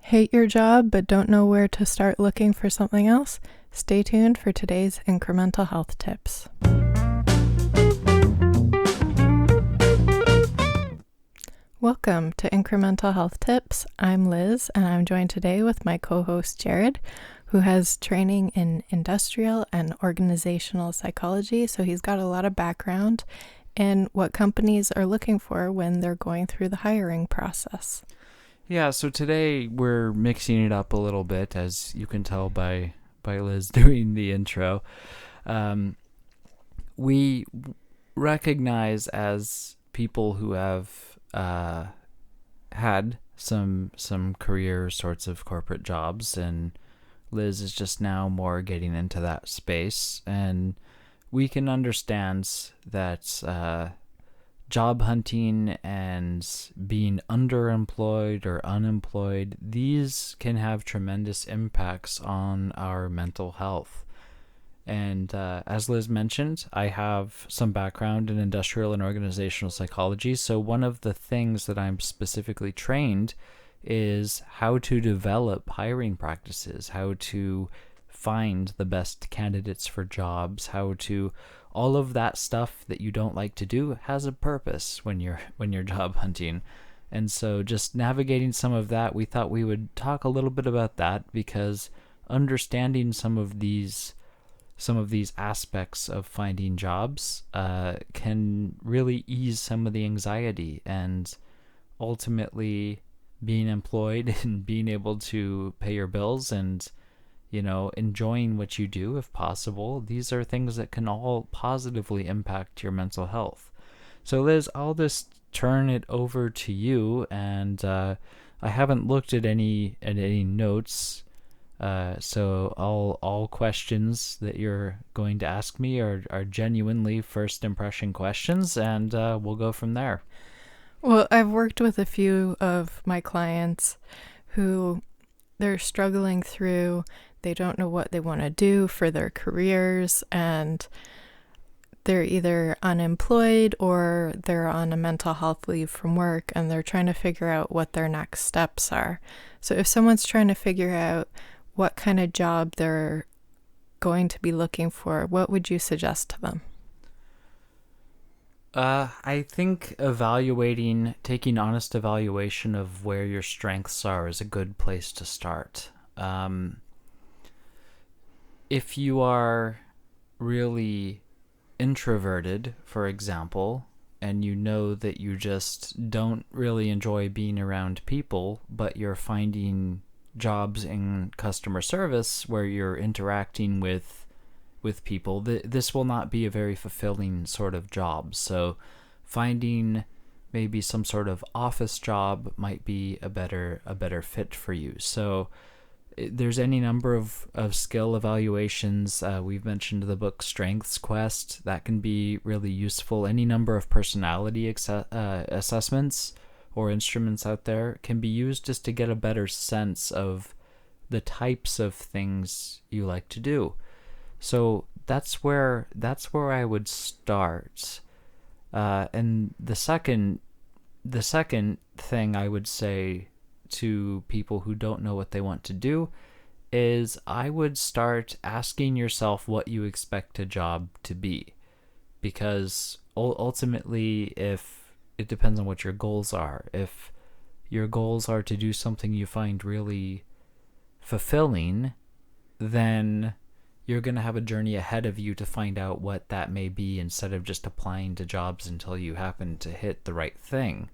Hate your job but don't know where to start looking for something else? Stay tuned for today's incremental health tips. Welcome to Incremental Health Tips. I'm Liz, and I'm joined today with my co-host Jared, who has training in industrial and organizational psychology, so he's got a lot of background in what companies are looking for when they're going through the hiring process. Yeah, so today we're mixing it up a little bit, as you can tell by Liz doing the intro. We recognize as people who have had some career sorts of corporate jobs, and Liz is just now more getting into that space, and we can understand that job hunting and being underemployed or unemployed, these can have tremendous impacts on our mental health. And as Liz mentioned, I have some background in industrial and organizational psychology. So one of the things that I'm specifically trained is how to develop hiring practices, how to find the best candidates for jobs, how to all of that stuff that you don't like to do has a purpose when you're job hunting. And so just navigating some of that, we thought we would talk a little bit about that, because understanding some of these aspects of finding jobs can really ease some of the anxiety, and ultimately being employed and being able to pay your bills and enjoying what you do if possible. These are things that can all positively impact your mental health. So Liz, I'll just turn it over to you, and I haven't looked at any notes, so all questions that you're going to ask me are genuinely first impression questions, and we'll go from there. Well, I've worked with a few of my clients who they're struggling through. They don't know what they want to do for their careers, and they're either unemployed or they're on a mental health leave from work, and they're trying to figure out what their next steps are. So if someone's trying to figure out what kind of job they're going to be looking for, what would you suggest to them? I think taking honest evaluation of where your strengths are is a good place to start. If you are really introverted, for example, and you know that you just don't really enjoy being around people, but you're finding jobs in customer service where you're interacting with people, this will not be a very fulfilling sort of job. So finding maybe some sort of office job might be a better fit for you. So there's any number of skill evaluations. We've mentioned the book Strengths Quest. That can be really useful. Any number of personality assessments or instruments out there can be used just to get a better sense of the types of things you like to do. So that's where I would start. And the second thing I would say to people who don't know what they want to do is I would start asking yourself what you expect a job to be, because ultimately, if it depends on what your goals are. If your goals are to do something you find really fulfilling, then you're going to have a journey ahead of you to find out what that may be, instead of just applying to jobs until you happen to hit the right thing.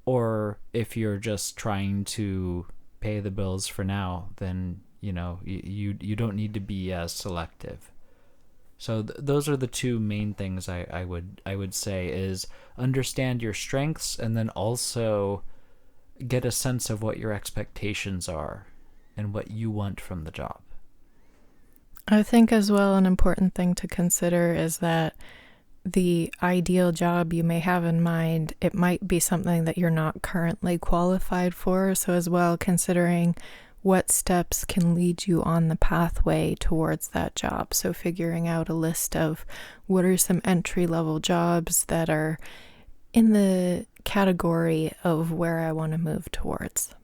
Or if you're just trying to pay the bills for now, then you don't need to be as selective. So those are the two main things I would say is understand your strengths, and then also get a sense of what your expectations are and what you want from the job. I think as well an important thing to consider is that the ideal job you may have in mind, it might be something that you're not currently qualified for. So as well, considering what steps can lead you on the pathway towards that job. So figuring out a list of what are some entry-level jobs that are in the category of where I want to move towards.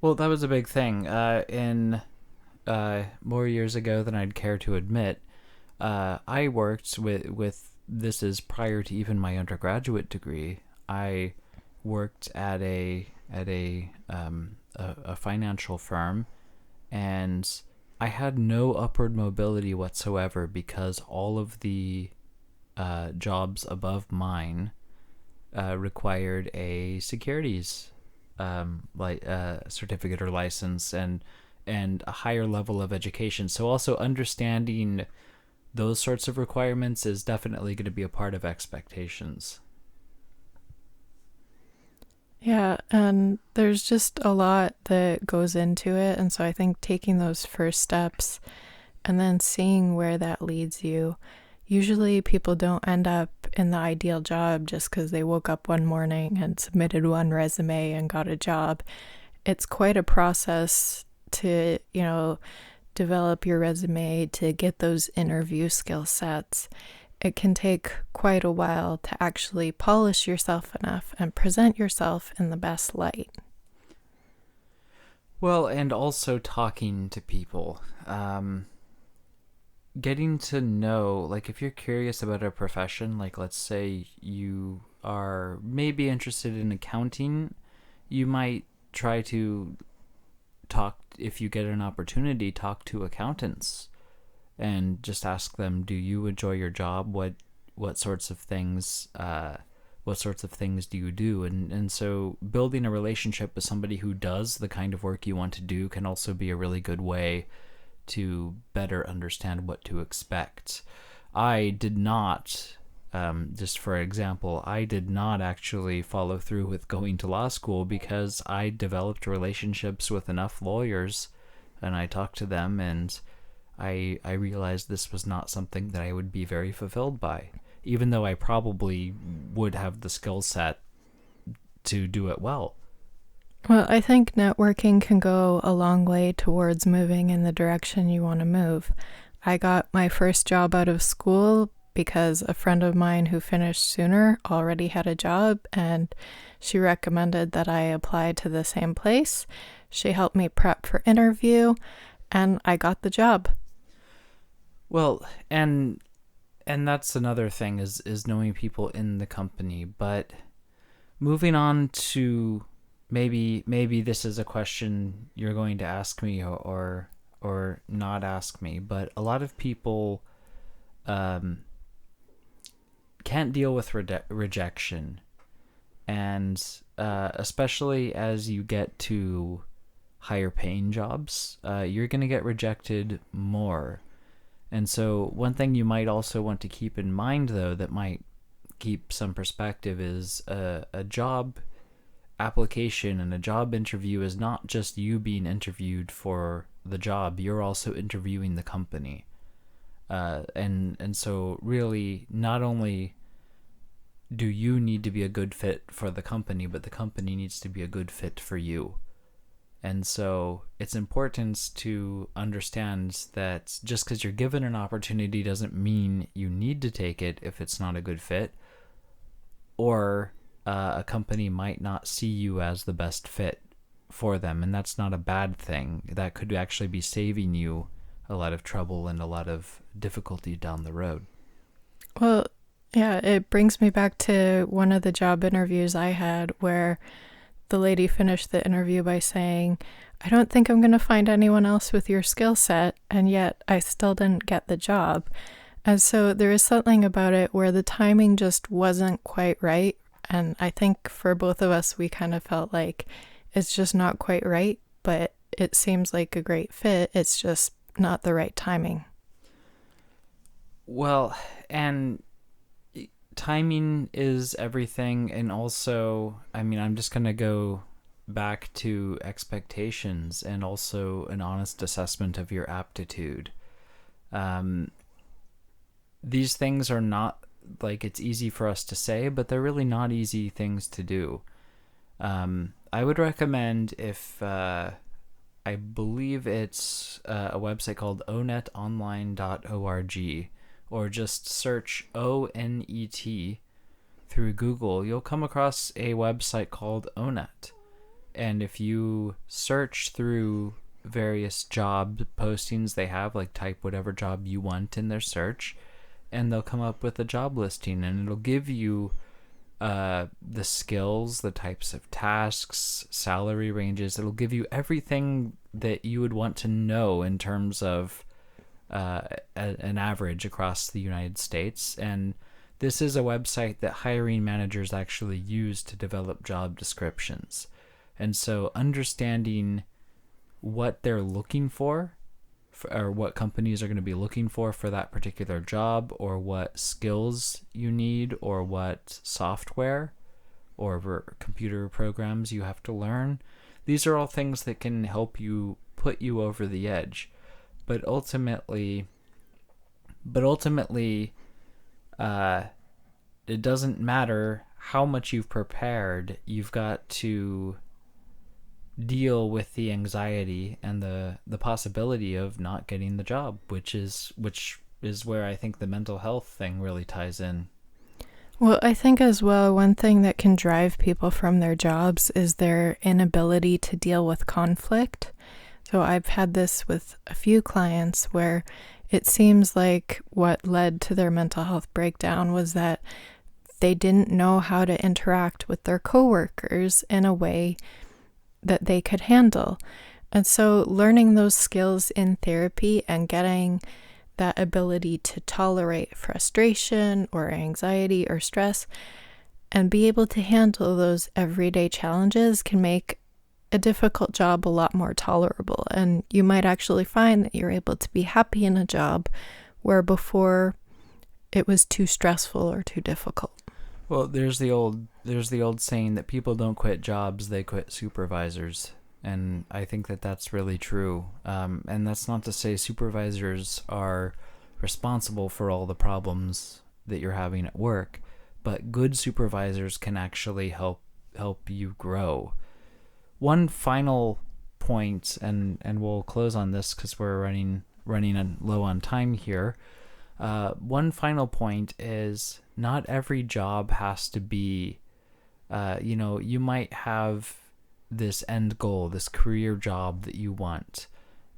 Well, that was a big thing. In more years ago than I'd care to admit, I worked with this is prior to even my undergraduate degree. I worked at a financial firm, and I had no upward mobility whatsoever because all of the jobs above mine required a securities certificate or license and a higher level of education. So also understanding those sorts of requirements is definitely going to be a part of expectations. Yeah, and there's just a lot that goes into it. And so I think taking those first steps and then seeing where that leads you. Usually, people don't end up in the ideal job just because they woke up one morning and submitted one resume and got a job. It's quite a process to, develop your resume, to get those interview skill sets. It can take quite a while to actually polish yourself enough and present yourself in the best light. Well, and also talking to people. Getting to know, like, if you're curious about a profession, like, let's say you are maybe interested in accounting, you might try to talk, if you get an opportunity, talk to accountants and just ask them, do you enjoy your job? What sorts of things what sorts of things do you do? And so building a relationship with somebody who does the kind of work you want to do can also be a really good way to better understand what to expect. I did not, just for example, I did not actually follow through with going to law school because I developed relationships with enough lawyers and I talked to them, and I realized this was not something that I would be very fulfilled by, even though I probably would have the skill set to do it well. Well, I think networking can go a long way towards moving in the direction you want to move. I got my first job out of school because a friend of mine who finished sooner already had a job, and she recommended that I apply to the same place. She helped me prep for interview, and I got the job. Well, and that's another thing is knowing people in the company. But moving on to, maybe this is a question you're going to ask me or not ask me, but a lot of people um, can't deal with rejection, and especially as you get to higher paying jobs, you're going to get rejected more. And so, one thing you might also want to keep in mind, though, that might keep some perspective is a job application and a job interview is not just you being interviewed for the job, you're also interviewing the company. And so, really, not only do you need to be a good fit for the company, but the company needs to be a good fit for you. And so it's important to understand that just because you're given an opportunity doesn't mean you need to take it if it's not a good fit, or a company might not see you as the best fit for them. And that's not a bad thing. That could actually be saving you a lot of trouble and a lot of difficulty down the road. Well, yeah, it brings me back to one of the job interviews I had where the lady finished the interview by saying, I don't think I'm going to find anyone else with your skill set, and yet I still didn't get the job. And so there is something about it where the timing just wasn't quite right. And I think for both of us, we kind of felt like it's just not quite right, but it seems like a great fit. It's just not the right timing. Well, and timing is everything. And also, I mean, I'm just going to go back to expectations and also an honest assessment of your aptitude. Um, these things are not, like, it's easy for us to say, but they're really not easy things to do. I would recommend, if I believe it's a website called onetonline.org, or just search ONET through Google, you'll come across a website called ONET. And if you search through various job postings they have, like type whatever job you want in their search, and they'll come up with a job listing, and it'll give you the skills, the types of tasks, salary ranges. It'll give you everything that you would want to know in terms of an average across the United States. And this is a website that hiring managers actually use to develop job descriptions. And so understanding what they're looking for, or what companies are going to be looking for that particular job, or what skills you need, or what software or computer programs you have to learn. These are all things that can help you put you over the edge. But ultimately, it doesn't matter how much you've prepared. You've got to deal with the anxiety and the possibility of not getting the job, which is where I think the mental health thing really ties in. Well, I think as well, one thing that can drive people from their jobs is their inability to deal with conflict. So I've had this with a few clients where it seems like what led to their mental health breakdown was that they didn't know how to interact with their coworkers in a way that they could handle. And so learning those skills in therapy and getting that ability to tolerate frustration or anxiety or stress and be able to handle those everyday challenges can make a difficult job a lot more tolerable. And you might actually find that you're able to be happy in a job where before it was too stressful or too difficult. Well, there's the old saying that people don't quit jobs, they quit supervisors. And I think that that's really true. And that's not to say supervisors are responsible for all the problems that you're having at work, but good supervisors can actually help you grow. One final point, and we'll close on this because we're running low on time here. One final point is not every job has to be, you might have this end goal, this career job that you want.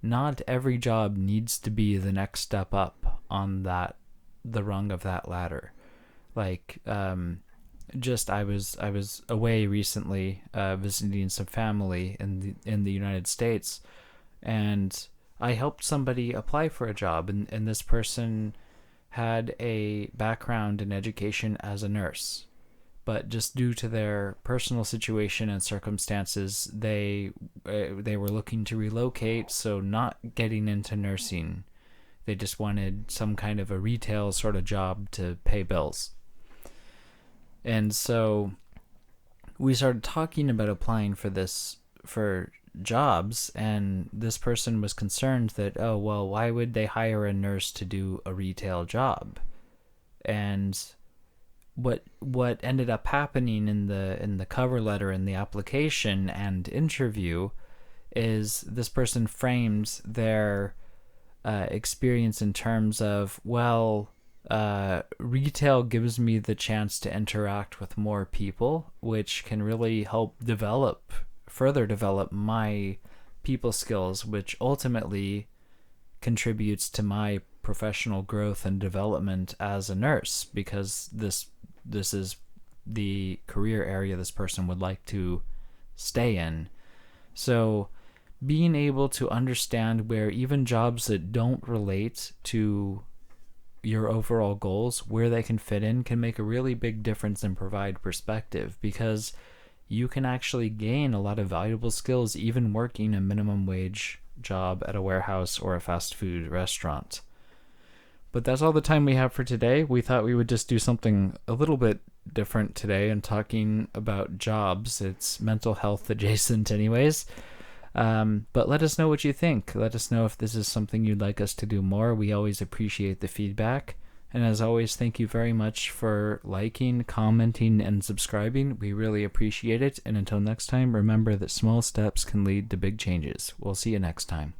Not every job needs to be the next step up on the rung of that ladder. Like, I was away recently, visiting some family in the United States, and I helped somebody apply for a job, and this person had a background in education as a nurse. But just due to their personal situation and circumstances, they were looking to relocate, so not getting into nursing. They just wanted some kind of a retail sort of job to pay bills. And so we started talking about applying for jobs, and this person was concerned that, oh, well, why would they hire a nurse to do a retail job? And what ended up happening in the cover letter and the application and interview is this person frames their experience in terms of, well, retail gives me the chance to interact with more people, which can really help further develop my people skills, which ultimately contributes to my professional growth and development as a nurse, because this is the career area this person would like to stay in. So being able to understand where even jobs that don't relate to your overall goals, where they can fit in, can make a really big difference and provide perspective, because you can actually gain a lot of valuable skills even working a minimum wage job at a warehouse or a fast food restaurant. But that's all the time we have for today. We thought we would just do something a little bit different today and talking about jobs. It's mental health adjacent anyways. But let us know what you think. Let us know if this is something you'd like us to do more. We always appreciate the feedback. And as always, thank you very much for liking, commenting, and subscribing. We really appreciate it. And until next time, remember that small steps can lead to big changes. We'll see you next time.